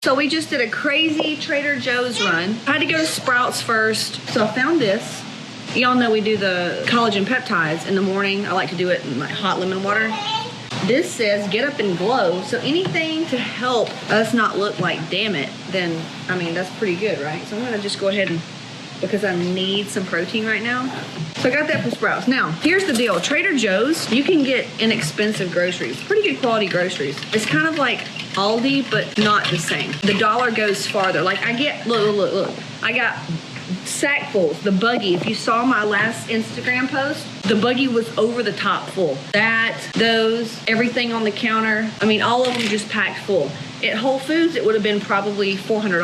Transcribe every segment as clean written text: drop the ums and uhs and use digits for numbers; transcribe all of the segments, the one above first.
So we just did a crazy Trader Joe's run. I had to go to Sprouts first. So I found this. Y'all know we do the collagen peptides in the morning. I like to do it in like hot lemon water. This says get up and glow. So anything to help us not look like damn it, then I mean that's pretty good, right? So I'm gonna just go ahead and, because I need some protein right now. So I got that from Sprouts. Now, here's the deal. Trader Joe's, you can get inexpensive groceries, pretty good quality groceries. It's kind of like Aldi, but not the same. The dollar goes farther. Like I get, look. I got sackfuls, the buggy. If you saw my last Instagram post, the buggy was over the top full. Those, everything on the counter. I mean, all of them just packed full. At Whole Foods, it would have been probably $400.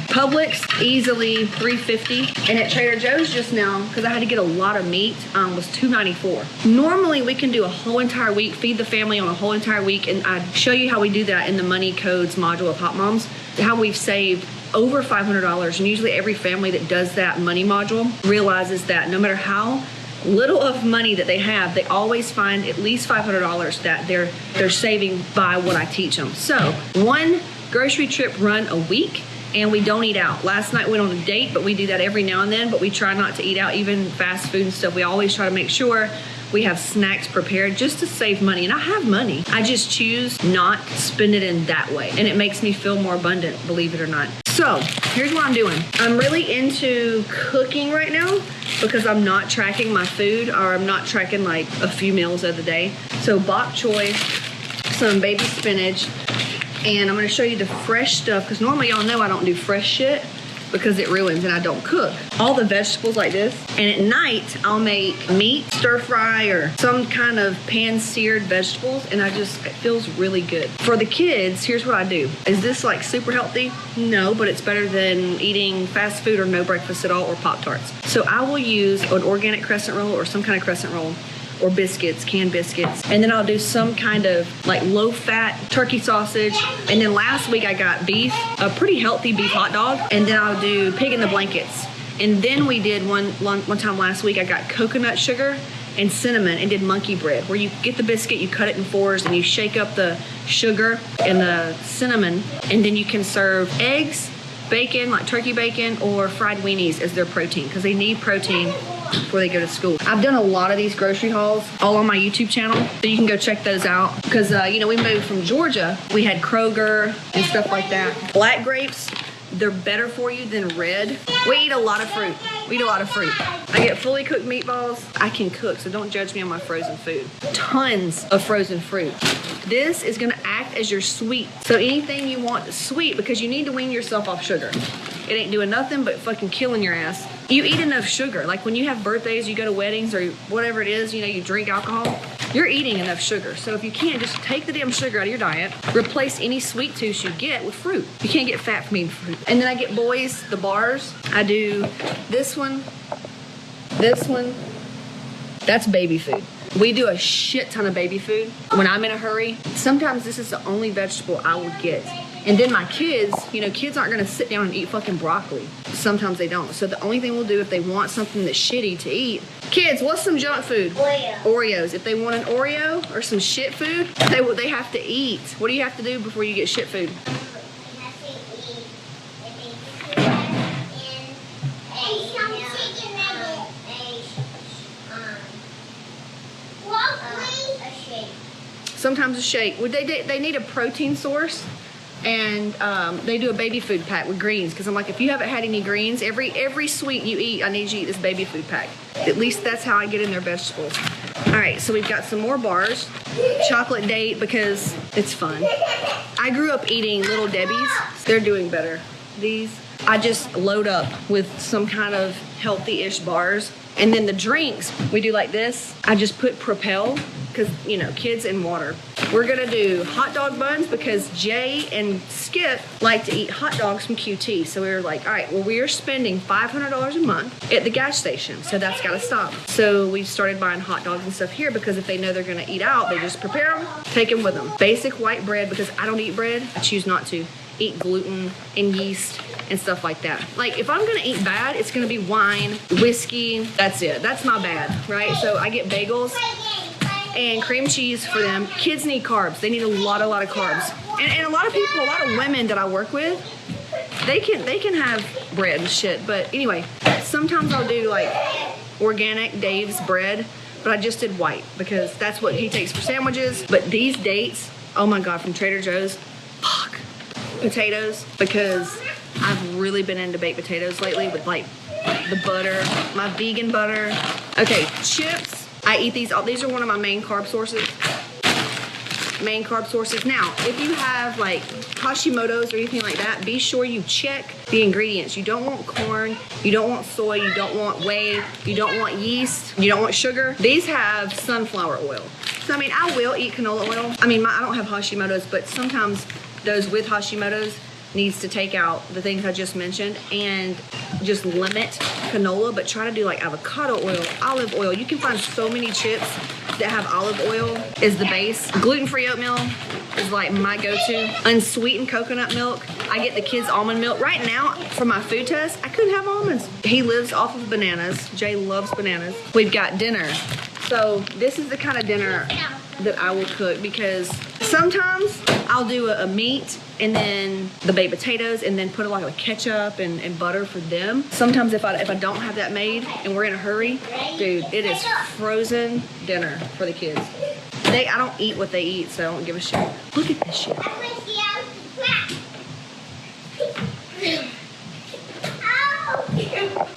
Publix, easily $350. And at Trader Joe's just now, because I had to get a lot of meat, was $294. Normally, we can do a whole entire week, feed the family on a whole entire week, and I'd show you how we do that in the Money Codes module of Hot Moms, how we've saved over $500. And usually every family that does that money module realizes that no matter how little of money that they have, they always find at least $500 that they're saving by what I teach them. So one grocery trip run a week, and we don't eat out. Last night we went on a date, but we do that every now and then, but we try not to eat out, even fast food and stuff. We always try to make sure we have snacks prepared just to save money. And I have money. I just choose not to spend it in that way. And it makes me feel more abundant, believe it or not. So here's what I'm doing. I'm really into cooking right now because I'm not tracking my food, or I'm not tracking like a few meals of the day. So bok choy, some baby spinach, and I'm gonna show you the fresh stuff because normally y'all know I don't do fresh shit because it ruins and I don't cook. All the vegetables like this. And at night, I'll make meat, stir fry, or some kind of pan-seared vegetables, and it feels really good. For the kids, here's what I do. Is this like super healthy? No, but it's better than eating fast food or no breakfast at all or Pop-Tarts. So I will use an organic crescent roll or some kind of crescent roll, or biscuits, canned biscuits. And then I'll do some kind of like low-fat turkey sausage. And then last week I got beef, a pretty healthy beef hot dog. And then I'll do pig in the blankets. And then we did one time last week, I got coconut sugar and cinnamon and did monkey bread, where you get the biscuit, you cut it in fours, and you shake up the sugar and the cinnamon. And then you can serve eggs, bacon, like turkey bacon, or fried weenies as their protein, because they need protein before they go to school. I've done a lot of these grocery hauls all on my YouTube channel, so you can go check those out. Because, you know, we moved from Georgia. We had Kroger and stuff like that. Black grapes, they're better for you than red. We eat a lot of fruit. I get fully cooked meatballs. I can cook, so don't judge me on my frozen food. Tons of frozen fruit. This is gonna act as your sweet. So anything you want sweet, because you need to wean yourself off sugar. It ain't doing nothing but fucking killing your ass. You eat enough sugar. Like when you have birthdays, you go to weddings or whatever it is, you know, you drink alcohol, you're eating enough sugar. So if you can, just take the damn sugar out of your diet, replace any sweet tooth you get with fruit. You can't get fat from eating fruit. And then I get boys, the bars. I do this one, that's baby food. We do a shit ton of baby food. When I'm in a hurry, sometimes this is the only vegetable I will get. And then my kids, you know, kids aren't gonna sit down and eat fucking broccoli. Sometimes they don't. So the only thing we'll do if they want something that's shitty to eat, kids, what's some junk food? Oreos. If they want an Oreo or some shit food, they have to eat. What do you have to do before you get shit food? Sometimes a shake. They need a protein source, and they do a baby food pack with greens, because I'm like, if you haven't had any greens, every sweet you eat, I need you to eat this baby food pack. At least that's how I get in their vegetables. All right, so we've got some more bars. Chocolate date, because it's fun. I grew up eating Little Debbie's. They're doing better. These, I just load up with some kind of healthy-ish bars. And then the drinks, we do like this. I just put Propel, because, you know, kids and water. We're gonna do hot dog buns because Jay and Skip like to eat hot dogs from QT. So we were like, all right, well, we are spending $500 a month at the gas station, so that's gotta stop. So we started buying hot dogs and stuff here, because if they know they're gonna eat out, they just prepare them, take them with them. Basic white bread, because I don't eat bread. I choose not to eat gluten and yeast and stuff like that. Like, if I'm gonna eat bad, it's gonna be wine, whiskey, that's it. That's my bad, right? So I get bagels and cream cheese for them. Kids need carbs. They need a lot of carbs. And a lot of people, a lot of women that I work with, they can have bread and shit. But anyway, sometimes I'll do like organic Dave's bread, but I just did white because that's what he takes for sandwiches. But these dates, oh my God, from Trader Joe's, fuck. Potatoes, because I've really been into baked potatoes lately with like the butter, my vegan butter. Okay, chips. I eat these. These are one of my main carb sources. Now, if you have like Hashimoto's or anything like that, be sure you check the ingredients. You don't want corn, you don't want soy, you don't want whey, you don't want yeast, you don't want sugar. These have sunflower oil. So I mean, I will eat canola oil. I mean, I don't have Hashimoto's, but sometimes those with Hashimoto's needs to take out the things I just mentioned and just limit canola, but try to do like avocado oil, olive oil. You can find so many chips that have olive oil as the base. Gluten-free oatmeal is like my go-to. Unsweetened coconut milk. I get the kids' almond milk. Right now, for my food test, I couldn't have almonds. He lives off of bananas. Jay loves bananas. We've got dinner. So this is the kind of dinner that I will cook because sometimes I'll do a meat and then the baked potatoes and then put a lot of ketchup and butter for them. Sometimes if I don't have that made and we're in a hurry, dude, it is frozen dinner for the kids. I don't eat what they eat, so I don't give a shit. Look at this shit.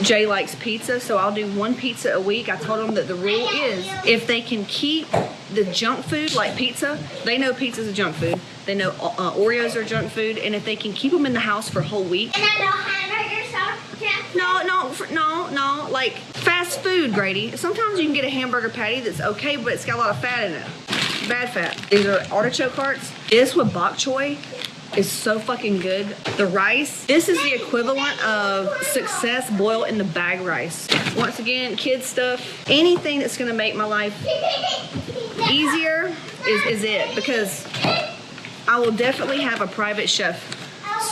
Jay likes pizza, so I'll do one pizza a week. I told him that the rule is if they can keep the junk food like pizza, they know pizza's a junk food. They know Oreos are junk food, and if they can keep them in the house for a whole week. And I don't hamburger sauce? No, like fast food, Grady. Sometimes you can get a hamburger patty that's okay, but it's got a lot of fat in it. Bad fat. These are artichoke hearts. This with bok choy is so fucking good. The rice, this is the equivalent of Success boil in the bag rice. Once again, kids stuff, anything that's gonna make my life easier is it, because I will definitely have a private chef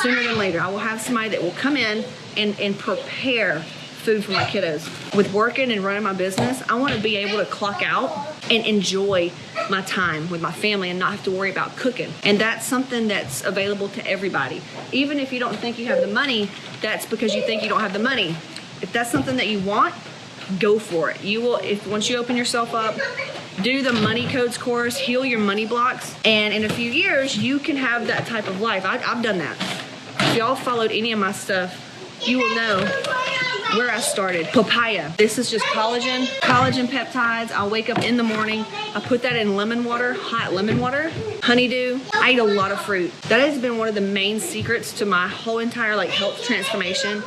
sooner than later. I will have somebody that will come in and prepare food for my kiddos. With working and running my business, I want to be able to clock out and enjoy my time with my family and not have to worry about cooking. And that's something that's available to everybody. Even if you don't think you have the money, that's because you think you don't have the money. If that's something that you want, go for it. You will, if once you open yourself up, do the money codes course, heal your money blocks, and in a few years, you can have that type of life. I've done that. If y'all followed any of my stuff, you will know where I started. Papaya. This is just collagen peptides. I'll wake up in the morning. I put that in lemon water, hot lemon water, honeydew. I eat a lot of fruit. That has been one of the main secrets to my whole entire like health transformation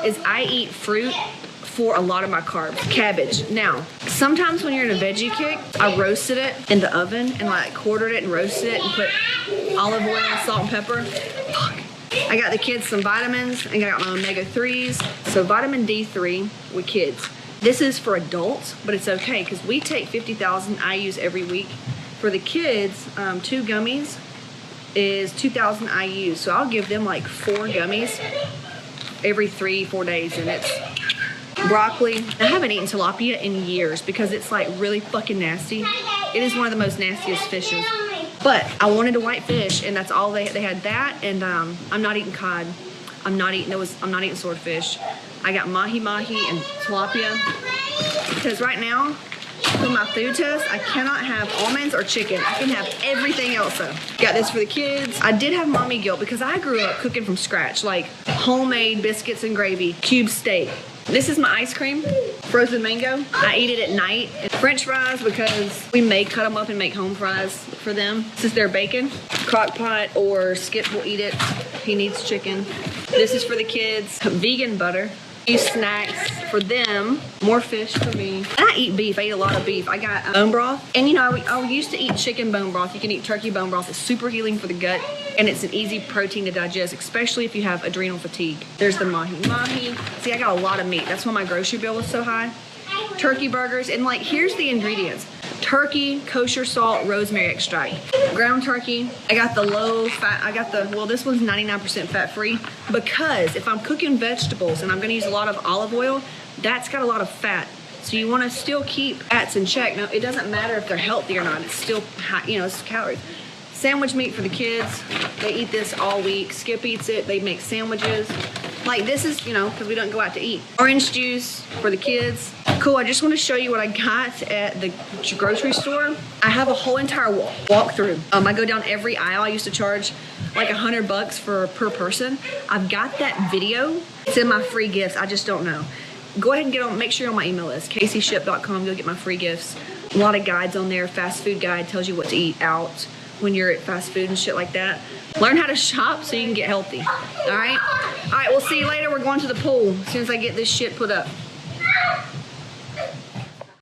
is I eat fruit for a lot of my carbs. Cabbage. Now, sometimes when you're in a veggie kick, I roasted it in the oven and like quartered it and roasted it and put olive oil, salt and pepper. Fuck. I got the kids some vitamins and I got my omega-3s. So vitamin D3 with kids. This is for adults, but it's okay because we take 50,000 IUs every week. For the kids, 2 gummies is 2,000 IUs. So I'll give them like 4 gummies every 3-4 days, and it's broccoli. I haven't eaten tilapia in years because it's like really fucking nasty. It is one of the most nastiest fishes. But I wanted a white fish, and that's all they had. That, and I'm not eating cod. I'm not eating swordfish. I got mahi and tilapia because right now for my food test I cannot have almonds or chicken. I can have everything else though. Got this for the kids. I did have mommy guilt because I grew up cooking from scratch, like homemade biscuits and gravy, cube steak. This is my ice cream, frozen mango. I eat it at night. And French fries because we may cut them up and make home fries for them. This is their bacon. Crock pot or Skip will eat it. He needs chicken. This is for the kids. Vegan butter. Use snacks for them. More fish for me. And I eat beef. I eat a lot of beef. I got bone broth. And you know, I used to eat chicken bone broth. You can eat turkey bone broth. It's super healing for the gut. And it's an easy protein to digest, especially if you have adrenal fatigue. There's the mahi. See, I got a lot of meat. That's why my grocery bill was so high. Turkey burgers. And like, here's the ingredients. Turkey, kosher salt, rosemary extract. Ground turkey. I got the low fat. Well, this one's 99% fat free because if I'm cooking vegetables and I'm gonna use a lot of olive oil, that's got a lot of fat. So you wanna still keep fats in check. Now, it doesn't matter if they're healthy or not. It's still high, you know, it's calories. Sandwich meat for the kids. They eat this all week. Skip eats it. They make sandwiches. Like this is, you know, because we don't go out to eat. Orange juice for the kids. Cool, I just want to show you what I got at the grocery store. I have a whole entire walkthrough. I go down every aisle. I used to charge like $100 per person. I've got that video. It's in my free gifts. I just don't know. Go ahead and get on, make sure you're on my email list, CaseyShip.com. Go get my free gifts. A lot of guides on there. Fast food guide tells you what to eat out when you're at fast food and shit like that. Learn how to shop so you can get healthy. All right? All right, we'll see you later. We're going to the pool as soon as I get this shit put up.